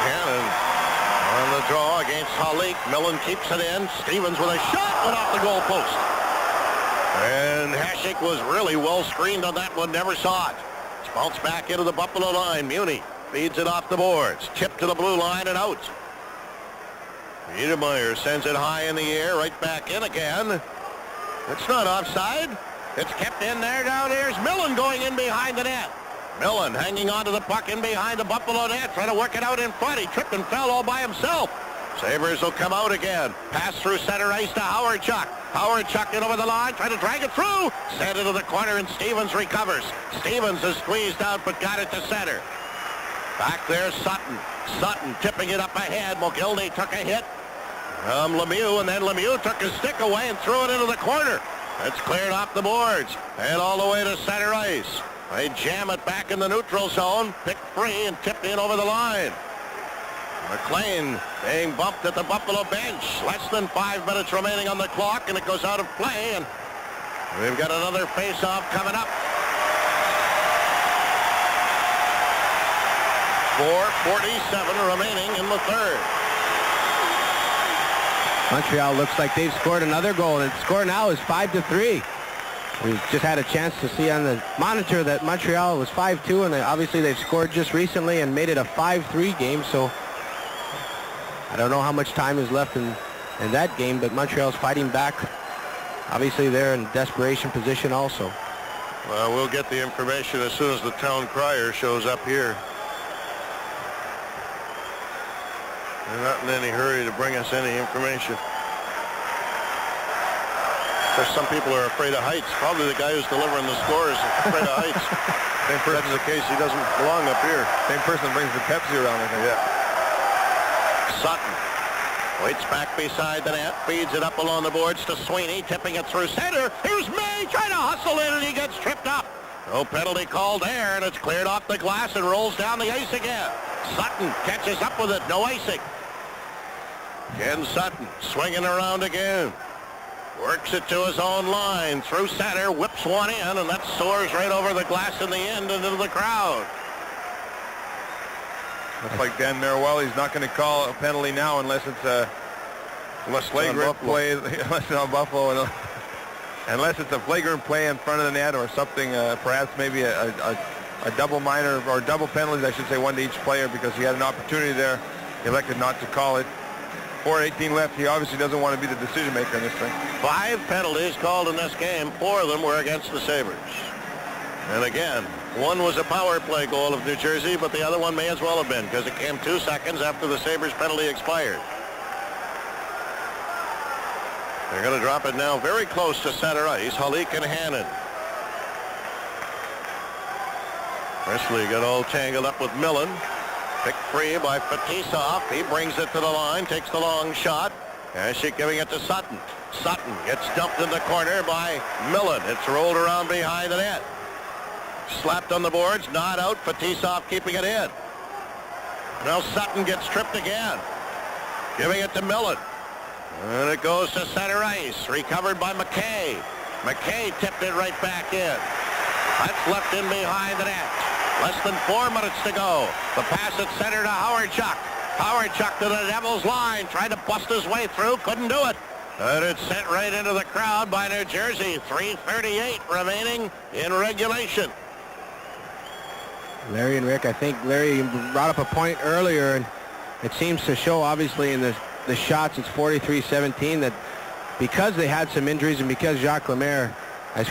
Hannon on the draw against Halik. Millen keeps it in. Stevens with a shot went off the goal post. And Handshakes was really well screened on that one. Never saw it. It's bounced back into the Buffalo line. Muni feeds it off the boards. Tipped to the blue line and out. Niedermeyer sends it high in the air. Right back in again. It's not offside. It's kept in there. Down here's Millen going in behind the net. Millen hanging on to the puck in behind the Buffalo net, trying to work it out in front. He tripped and fell all by himself. Sabres will come out again. Pass through center ice to Howard-Chuck. Howard-Chuck in over the line, trying to drag it through. Sent into the corner, and Stevens recovers. Stevens is squeezed out, but got it to center. Back there, Sutton. Sutton tipping it up ahead. Mogilny took a hit from Lemieux, and then Lemieux took his stick away and threw it into the corner. It's cleared off the boards and all the way to center ice. They jam it back in the neutral zone, picked free and tipped in over the line. McLean being bumped at the Buffalo bench. Less than 5 minutes remaining on the clock, and it goes out of play, and we've got another face-off coming up. 4:47 remaining in the third. Montreal looks like they've scored another goal, and the score now is 5-3. We've just had a chance to see on the monitor that Montreal was 5-2, and obviously they've scored just recently and made it a 5-3 game, so I don't know how much time is left in that game, but Montreal's fighting back. Obviously they're in desperation position also. Well, we'll get the information as soon as the town crier shows up here. They're not in any hurry to bring us any information. There's some people are afraid of heights. Probably the guy who's delivering the score is afraid of heights. If that's the case, he doesn't belong up here. Same person brings the Pepsi around, I think. Yeah. Sutton waits back beside the net, feeds it up along the boards to Sweeney, tipping it through center. Here's May trying to hustle in, and he gets tripped up. No penalty called there, and it's cleared off the glass and rolls down the ice again. Sutton catches up with it, no icing. Ken Sutton swinging around again. Works it to his own line, through center, whips one in, and that soars right over the glass in the end into the crowd. Looks like Dan Merriwell, he's not going to call a penalty now unless it's a flagrant play, unless it's on Buffalo, unless it's a flagrant play in front of the net or something, perhaps maybe a double minor or double penalties, I should say, one to each player, because he had an opportunity there. He elected not to call it. 4:18 left. He obviously doesn't want to be the decision maker in this thing. 5 penalties called in this game. 4 of them were against the Sabres. And again, one was a power play goal of New Jersey, but the other one may as well have been, because it came 2 seconds after the Sabres penalty expired. They're going to drop it now very close to center ice. Halik and Hannon. Presley got all tangled up with Millen. Picked free by Fetisov. He brings it to the line, takes the long shot. Handshake giving it to Sutton. Sutton gets dumped in the corner by Millen. It's rolled around behind the net. Slapped on the boards, not out. Fetisov keeping it in. Now Sutton gets tripped again. Giving it to Millen. And it goes to center ice. Recovered by McKay. McKay tipped it right back in. That's left in behind the net. Less than 4 minutes to go. The pass at center to Howard-Chuck. Howard-Chuck to the Devils line. Tried to bust his way through. Couldn't do it. And it's sent right into the crowd by New Jersey. 3:38 remaining in regulation. Larry and Rick, I think Larry brought up a point earlier, and it seems to show obviously in the shots, it's 43-17, that because they had some injuries and because Jacques Lemaire has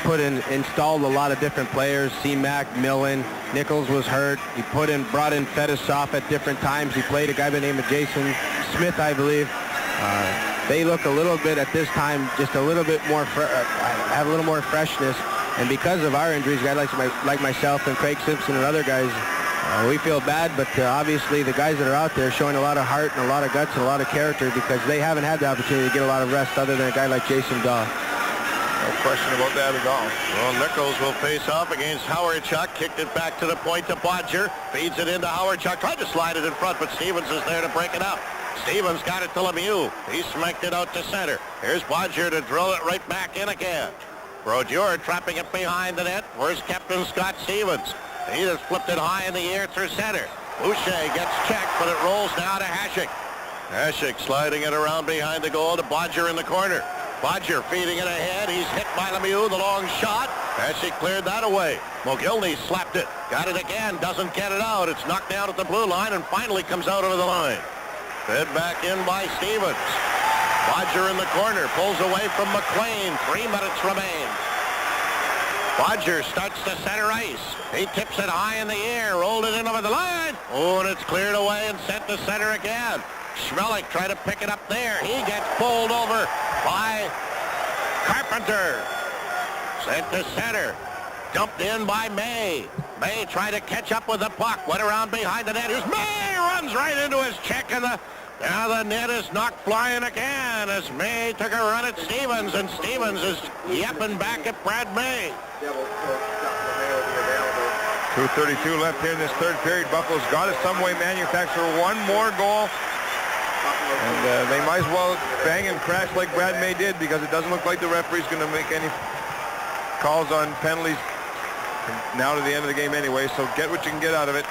installed a lot of different players, C-Mac, Millen, Nichols was hurt. He brought in Fetisov at different times. He played a guy by the name of Jason Smith, I believe. They look a little bit at this time, just a little bit more, have a little more freshness. And because of our injuries, guys like myself and Craig Simpson and other guys, we feel bad, but obviously the guys that are out there showing a lot of heart and a lot of guts and a lot of character, because they haven't had the opportunity to get a lot of rest other than a guy like Jason Daw. No question about that at all. Well, Nichols will face off against Howard-Chuck. Kicked it back to the point to Bodger. Feeds it into Howard-Chuck. Tried to slide it in front, but Stevens is there to break it up. Stevens got it to Lemieux. He smacked it out to center. Here's Bodger to drill it right back in again. Brodeur trapping it behind the net. Where's Captain Scott Stevens? He just flipped it high in the air through center. Boucher gets checked, but it rolls now to Handshakes. Handshakes sliding it around behind the goal to Bodger in the corner. Bodger feeding it ahead. He's hit by Lemieux, the long shot. Handshakes cleared that away. Mogilny slapped it. Got it again. Doesn't get it out. It's knocked down at the blue line and finally comes out over the line. Fed back in by Stevens. Bodger in the corner. Pulls away from McLean. 3 minutes remain. Bodger starts to center ice. He tips it high in the air. Rolled it in over the line. Oh, and it's cleared away and sent to center again. Schmelik tried to pick it up there. He gets bowled over by Carpenter. Sent to center. Dumped in by May. May tried to catch up with the puck. Went around behind the net. Here's May. Runs right into his check. And now the net is knocked flying again as May took a run at Stevens. And Stevens is yapping back at Brad May. 2:32 left here in this third period. Buffalo's got to some way manufacture one more goal. And they might as well bang and crash like Brad May did, because it doesn't look like the referee's going to make any calls on penalties now to the end of the game anyway. So get what you can get out of it.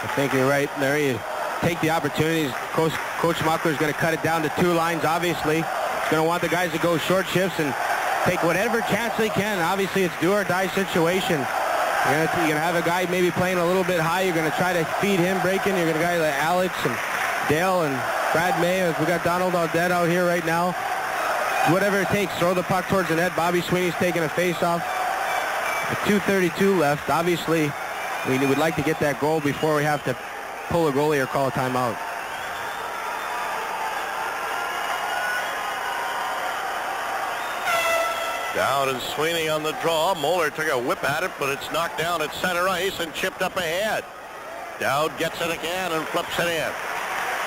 I think you're right, Larry. You take the opportunities. Coach Muckler's going to cut it down to 2 lines, obviously. He's going to want the guys to go short shifts and take whatever chance they can. Obviously, it's do or die situation. You're going to have a guy maybe playing a little bit high. You're going to try to feed him breaking. You're going to guys like Alex and Dale and Brad May. We got Donald Audette out here right now. Whatever it takes, throw the puck towards the net. Bobby Sweeney's taking a face-off. 2:32 left. Obviously, we would like to get that goal before we have to pull a goalie or call a timeout. Dowd and Sweeney on the draw. Moeller took a whip at it, but it's knocked down at center ice and chipped up ahead. Dowd gets it again and flips it in.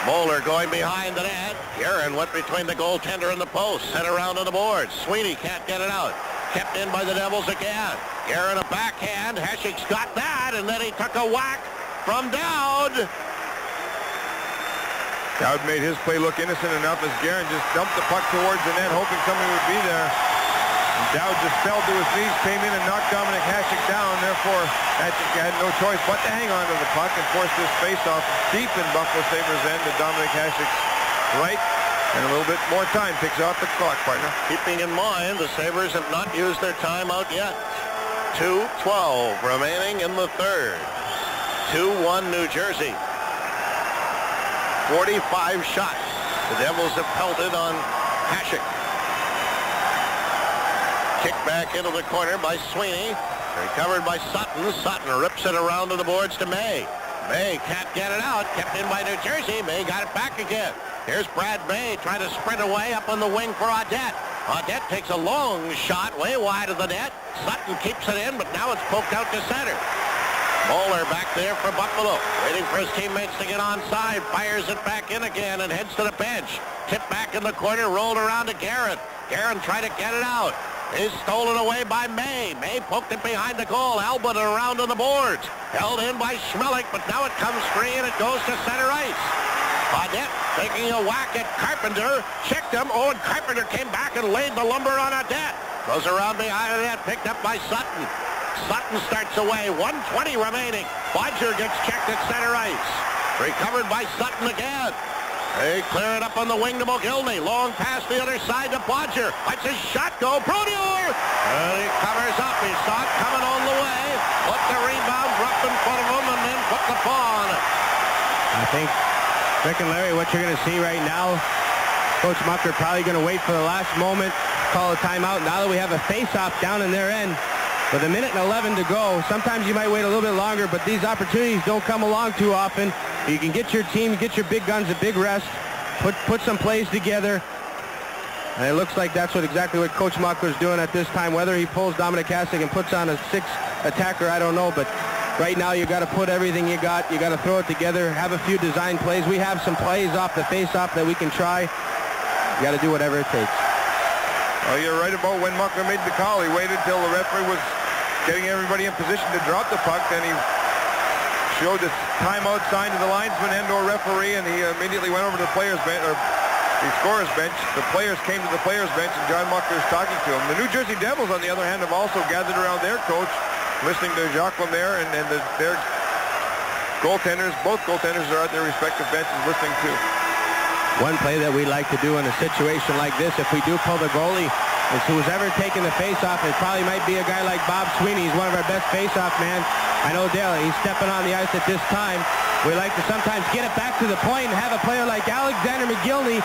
Moeller going behind the net. Guerin went between the goaltender and the post. Sent around on the boards. Sweeney can't get it out. Kept in by the Devils again. Guerin a backhand. Handshakes got that, and then he took a whack from Dowd. Dowd made his play look innocent enough as Guerin just dumped the puck towards the net, hoping somebody would be there. And Dowd just fell to his knees, came in and knocked Dominic Handshakes down. Therefore, Handshakes had no choice but to hang on to the puck and force this face-off deep in Buffalo Sabres' end to Dominic Handshakes' right. And a little bit more time takes off the clock, partner. Keeping in mind, the Sabres have not used their timeout yet. 2:12 remaining in the third. 2-1 New Jersey. 45 shots. The Devils have pelted on Handshakes. Kicked back into the corner by Sweeney. Recovered by Sutton. Sutton rips it around to the boards to May. May can't get it out. Kept in by New Jersey. May got it back again. Here's Brad May trying to sprint away up on the wing for Audette. Audette takes a long shot way wide of the net. Sutton keeps it in, but now it's poked out to center. Moeller back there for Buffalo, waiting for his teammates to get onside. Fires it back in again and heads to the bench. Tipped back in the corner, rolled around to Guerin. Guerin tried to get it out. Is stolen away by May. May poked it behind the goal. Albert around on the boards. Held in by Schmelik, but now it comes free and it goes to center ice. Audette taking a whack at Carpenter. Checked him. Oh, and Carpenter came back and laid the lumber on Audette. Goes around behind the net, picked up by Sutton. Sutton starts away. 1:20 remaining. Bodger gets checked at center ice. Recovered by Sutton again. They clear it up on the wing to Mogilny. Long pass the other side to Bodger. Let's his shot go. Brodeur! And he covers up. He saw it coming on the way. Put the rebound rough in front of him and then put the paw on it. I think, Rick and Larry, what you're going to see right now, Coach Mucker probably going to wait for the last moment, call a timeout. Now that we have a face-off down in their end, with 1:11 to go, sometimes you might wait a little bit longer, but these opportunities don't come along too often. You can get your team, get your big guns a big rest, put some plays together. And it looks like that's exactly what Coach Muckler's doing at this time. Whether he pulls Dominic Hasek and puts on a 6 attacker, I don't know, but right now you got to put everything you got. You got to throw it together, have a few design plays. We have some plays off the face-off that we can try. You got to do whatever it takes. Well, you're right about when Muckler made the call. He waited till the referee was getting everybody in position to drop the puck. Then he showed the timeout sign to the linesman and or referee, and he immediately went over to the players' bench, or the scorer's bench. The players came to the players' bench, and John Muckler's talking to him. The New Jersey Devils, on the other hand, have also gathered around their coach, listening to Jacques Lemaire and their goaltenders, both goaltenders are at their respective benches listening to. One play that we like to do in a situation like this, if we do pull the goalie, is who's ever taken the face-off, it probably might be a guy like Bob Sweeney. He's one of our best face-off men. I know Dale, he's stepping on the ice at this time. We like to sometimes get it back to the point and have a player like Alexander McGillney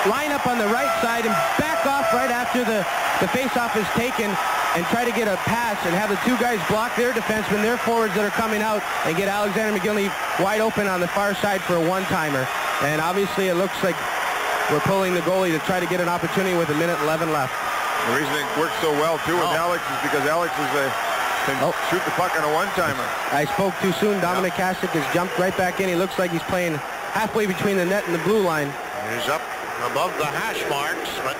line up on the right side and back off right after the face-off is taken and try to get a pass and have the two guys block their defensemen, their forwards that are coming out, and get Alexander McGillney wide open on the far side for a one-timer. And obviously it looks like we're pulling the goalie to try to get an opportunity with 1:11 left. The reason it works so well, too, with Alex is because Alex can shoot the puck on a one-timer. I spoke too soon. Dominic Hasek has jumped right back in. He looks like he's playing halfway between the net and the blue line. He's up above the hash marks, but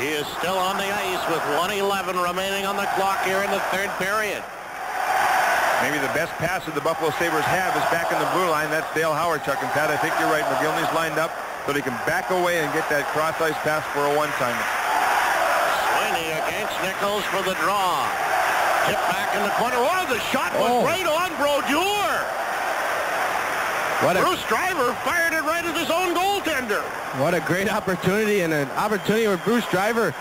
he is still on the ice with 1:11 remaining on the clock here in the third period. Maybe the best pass that the Buffalo Sabres have is back in the blue line. That's Dale Hawerchuk. And Pat, I think you're right. McGillney's lined up so he can back away and get that cross-ice pass for a one-timer. Sweeney against Nichols for the draw. Tip back in the corner. Oh, the shot was right on Brodeur. Bruce Driver fired it right at his own goaltender. What a great opportunity, and an opportunity where Bruce Driver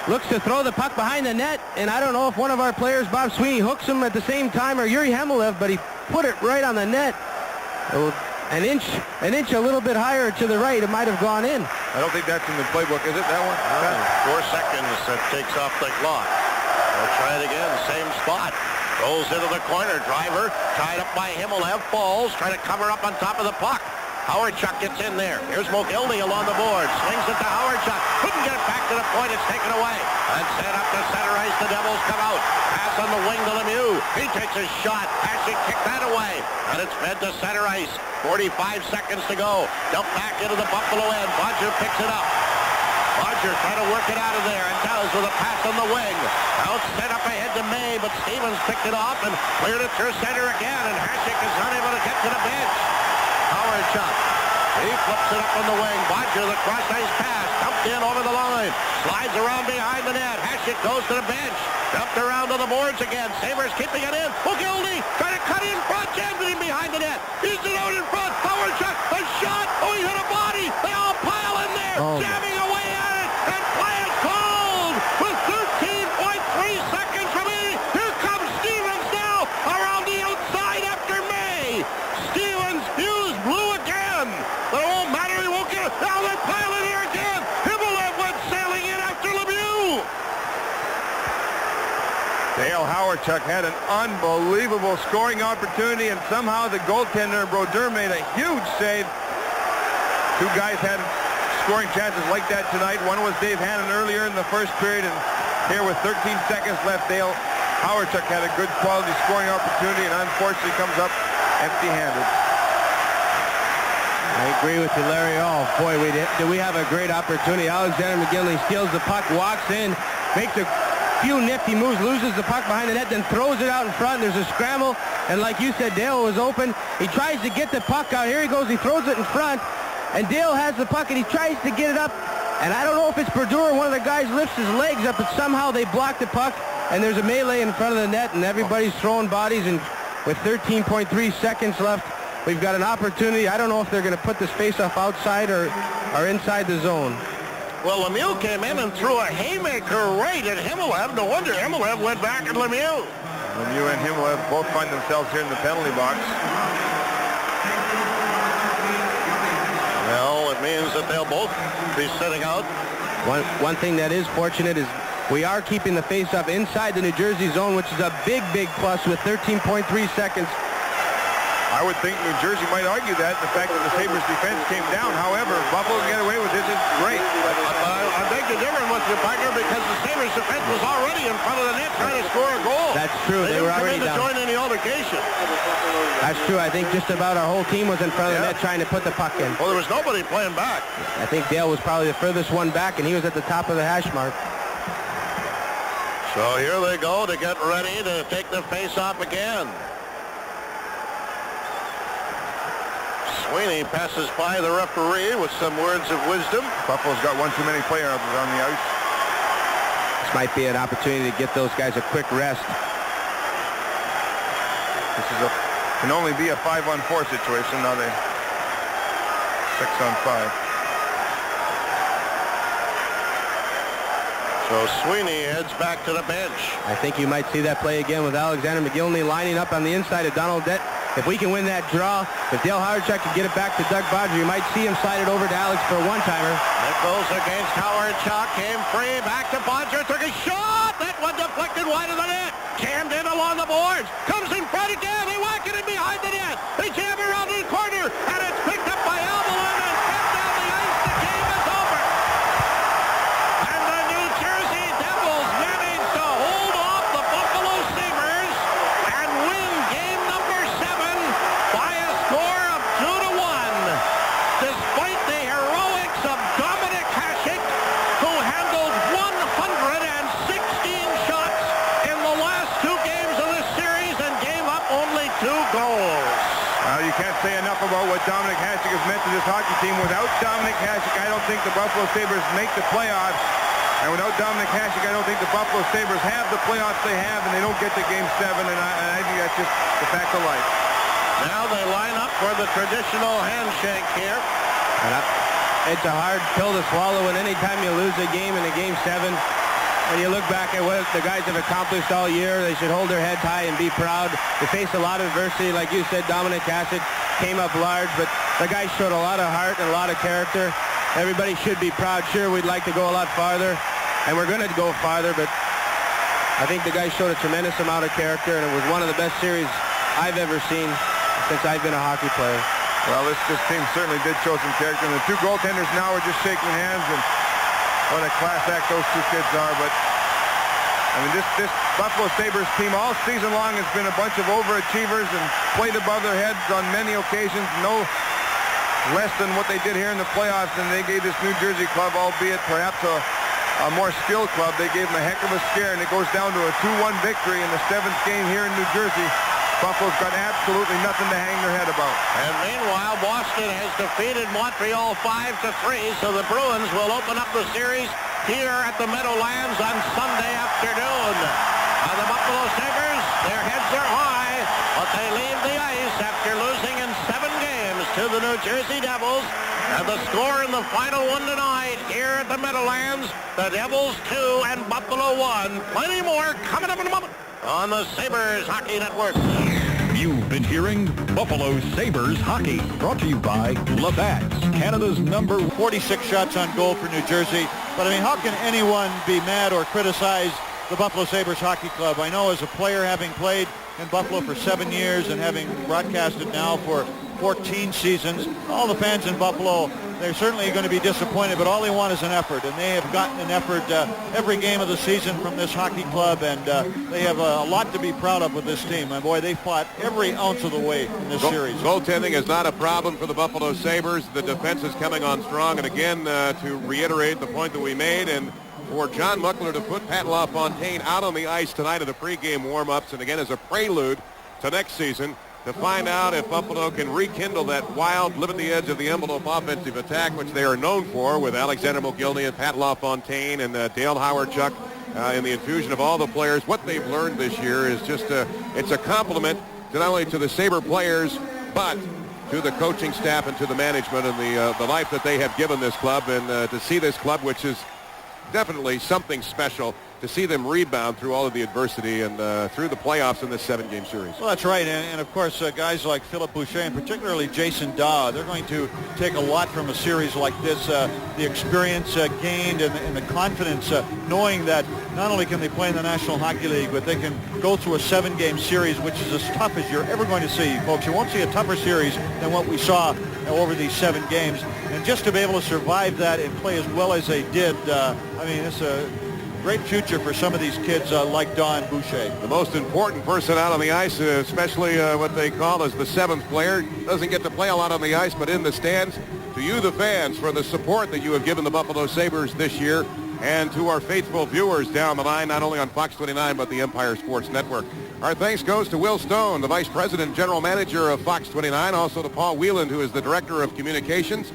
looks to throw the puck behind the net, and I don't know if one of our players, Bob Sweeney, hooks him at the same time, or Yuri Hemilev, but he put it right on the net. An inch a little bit higher to the right, it might have gone in. I don't think that's in the playbook, is it, that one? 4 seconds, that takes off the clock. We'll try it again, same spot. Rolls into the corner. Driver tied up by Himilev. Falls, trying to cover up on top of the puck. Hawerchuk gets in there. Here's Mogilny along the board. Swings it to Hawerchuk. Couldn't get it back to the point. It's taken away. And sent up to center ice. The Devils come out. Pass on the wing to Lemieux. He takes a shot. Actually kicked that away. And it's fed to center ice. 45 seconds to go. Dump back into the Buffalo end. Bodger picks it up. Bodger trying to work it out of there, and does with a pass on the wing. Out set up ahead to May, but Stevens picked it off and cleared it through center again, and Handshakes is unable to get to the bench. Hawerchuk. He flips it up on the wing. Bodger, the cross-ice pass, dumped in over the line. Slides around behind the net. Handshake goes to the bench. Dumped around to the boards again. Sabres keeping it in. Mogilny trying to cut in front. Jams it in behind the net. He's it out in front. Hawerchuk, a shot. Oh, he hit a body. They all pile in there. Jamming away at it. And play is called with 13.3 seconds remaining. Here comes Stevens now around the outside after May. Stevens used blue again. But it won't matter. He won't get it. Now they're piling here again. Himilev went sailing in after Lemieux. Dale Hawerchuk had an unbelievable scoring opportunity, and somehow the goaltender Brodeur made a huge save. Two guys had scoring chances like that tonight. One was Dave Hannon earlier in the first period, and here with 13 seconds left, Dale Hawerchuk had a good quality scoring opportunity, and unfortunately comes up empty-handed. I agree with you, Larry. Oh, boy, do we have a great opportunity. Alexander McGillney steals the puck, walks in, makes a few nifty moves, loses the puck behind the net, then throws it out in front. There's a scramble, and like you said, Dale was open. He tries to get the puck out. Here he goes. He throws it in front, and Dale has the puck, and he tries to get it up. And I don't know if it's Brodeur or one of the guys lifts his legs up, but somehow they block the puck, and there's a melee in front of the net, and everybody's throwing bodies, and with 13.3 seconds left, we've got an opportunity. I don't know if they're going to put this face-off outside or inside the zone. Well, Lemieux came in and threw a haymaker right at Himilev. No wonder Himilev went back at Lemieux. Lemieux and Himilev both find themselves here in the penalty box. Well, it means that they'll both be sitting out. One thing that is fortunate is we are keeping the face-off inside the New Jersey zone, which is a big, big plus with 13.3 seconds. I would think New Jersey might argue that, the fact that the Sabres defense came down. However, Buffalo can get away with this is great. I beg to differ with you, partner, because the Sabres defense was already in front of the net trying to score a goal. That's true. They were already down. They didn't come in to join any altercation. That's true. I think just about our whole team was in front of the net trying to put the puck in. Well, there was nobody playing back. I think Dale was probably the furthest one back, and he was at the top of the hash mark. So here they go to get ready to take the face-off again. Sweeney passes by the referee with some words of wisdom. Buffalo's got one too many players on the ice. This might be an opportunity to get those guys a quick rest. This is a Can only be a 5-on-4 situation. Now they 6-on-5. So Sweeney heads back to the bench. I think you might see that play again with Alexander McGillney lining up on the inside of Donald Dett. If we can win that draw, if Dale Howardchuk can get it back to Doug Bodger, you might see him slide it over to Alex for a one-timer. Nichols against Howardchuk, came free, back to Bodger, took a shot! That one deflected wide of the net. Jammed in along the boards. Comes in front again. They whack it in behind the net. They jam around in the corner, and it's picked up by Albalin and sent down the ice. The game is over. And the New Jersey Devils manage to hold off the Buffalo Sabres and win game number 7 by a score of 2-1. Despite the heroics of Dominic Hasek, who handled 116 shots in the last 2 games of this series and gave up only 2 goals. Well, you can't say enough about what Dominic Hasek has meant to this hockey team. Without Dominic Hasek, I don't think the Buffalo Sabres make the playoffs. And without Dominic Hasek, I don't think the Buffalo Sabres have the playoffs they have, and they don't get to Game 7, and I think that's just the fact of life. Now they line up for the traditional handshake here. It's a hard pill to swallow, and anytime you lose a game in a Game 7, when you look back at what the guys have accomplished all year, they should hold their heads high and be proud. They faced a lot of adversity. Like you said, Dominic Hasek came up large, but the guys showed a lot of heart and a lot of character. Everybody should be proud. Sure, we'd like to go a lot farther, and we're going to go farther, but I think the guys showed a tremendous amount of character, and it was one of the best series I've ever seen since I've been a hockey player. Well, this team certainly did show some character, and the 2 goaltenders now are just shaking hands, and what a class act those 2 kids are. But I mean, this Buffalo Sabres team all season long has been a bunch of overachievers and played above their heads on many occasions, no less than what they did here in the playoffs, and they gave this New Jersey club, albeit perhaps a more skilled club, they gave them a heck of a scare, and it goes down to a 2-1 victory in the 7th game here in New Jersey. Buffalo's got absolutely nothing to hang their head about. And meanwhile, Boston has defeated Montreal 5-3, so the Bruins will open up the series here at the Meadowlands on Sunday afternoon. Now the Buffalo Sabres, their heads are high, but they leave the ice after losing in 7 games to the New Jersey Devils. And the score in the final one tonight here at the Meadowlands, the Devils 2 and Buffalo 1. Plenty more coming up in a moment on the Sabres Hockey Network. You've been hearing Buffalo Sabres Hockey, brought to you by Labatt's, Canada's number 46 shots on goal for New Jersey. But I mean, how can anyone be mad or criticize the Buffalo Sabres Hockey Club? I know as a player, having played in Buffalo for 7 years and having broadcasted now for 14 seasons, all the fans in Buffalo, they're certainly going to be disappointed, but all they want is an effort, and they have gotten an effort every game of the season from this hockey club, and they have a lot to be proud of with this team. And boy, they fought every ounce of the way in this series. Goaltending is not a problem for the Buffalo Sabres. The defense is coming on strong, and again, to reiterate the point that we made, and for John Muckler to put Pat LaFontaine out on the ice tonight in the pregame warm-ups, and again as a prelude to next season, to find out if Buffalo can rekindle that wild, live at the edge of the envelope offensive attack, which they are known for with Alexander McGillney and Pat LaFontaine and Dale Howardchuk in the infusion of all the players. What they've learned this year is just it's a compliment to not only to the Sabre players, but to the coaching staff and to the management and the life that they have given this club, and to see this club, which is definitely something special, to see them rebound through all of the adversity and through the playoffs in this 7-game series. Well, that's right, and of course, guys like Philip Boucher and particularly Jason Daw, they're going to take a lot from a series like this. The experience gained and the confidence, knowing that not only can they play in the National Hockey League, but they can go through a 7-game series, which is as tough as you're ever going to see, folks. You won't see a tougher series than what we saw over these 7 games, and just to be able to survive that and play as well as they did, I mean, it's a great future for some of these kids like Daw and Boucher. The most important person out on the ice, especially what they call as the 7th player, doesn't get to play a lot on the ice, but in the stands. To you, the fans, for the support that you have given the Buffalo Sabres this year, and to our faithful viewers down the line, not only on Fox 29, but the Empire Sports Network. Our thanks goes to Will Stone, the Vice President and General Manager of Fox 29, also to Paul Whelan, who is the Director of Communications,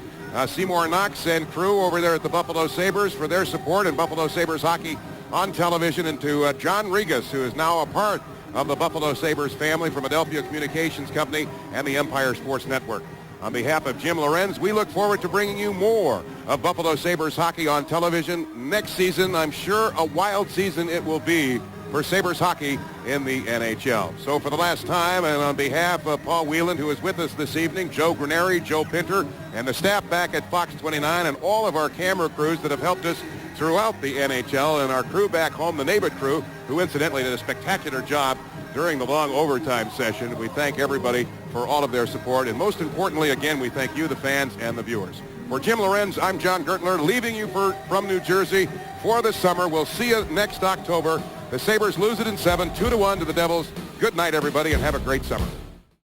Seymour Knox and crew over there at the Buffalo Sabres for their support in Buffalo Sabres hockey on television, and to John Regas, who is now a part of the Buffalo Sabres family from Adelphia Communications Company and the Empire Sports Network. On behalf of Jim Lorenz, we look forward to bringing you more of Buffalo Sabres hockey on television next season. I'm sure a wild season it will be for Sabres hockey in the NHL. So for the last time, and on behalf of Paul Whelan, who is with us this evening, Joe Graneri, Joe Pinter, and the staff back at Fox 29, and all of our camera crews that have helped us throughout the NHL, and our crew back home, the Nabit crew, who incidentally did a spectacular job during the long overtime session. We thank everybody for all of their support, and most importantly, again, we thank you, the fans and the viewers. For Jim Lorenz, I'm John Gertler, leaving you from New Jersey for the summer. We'll see you next October. The Sabres lose it in 7, 2-1 to the Devils. Good night, everybody, and have a great summer.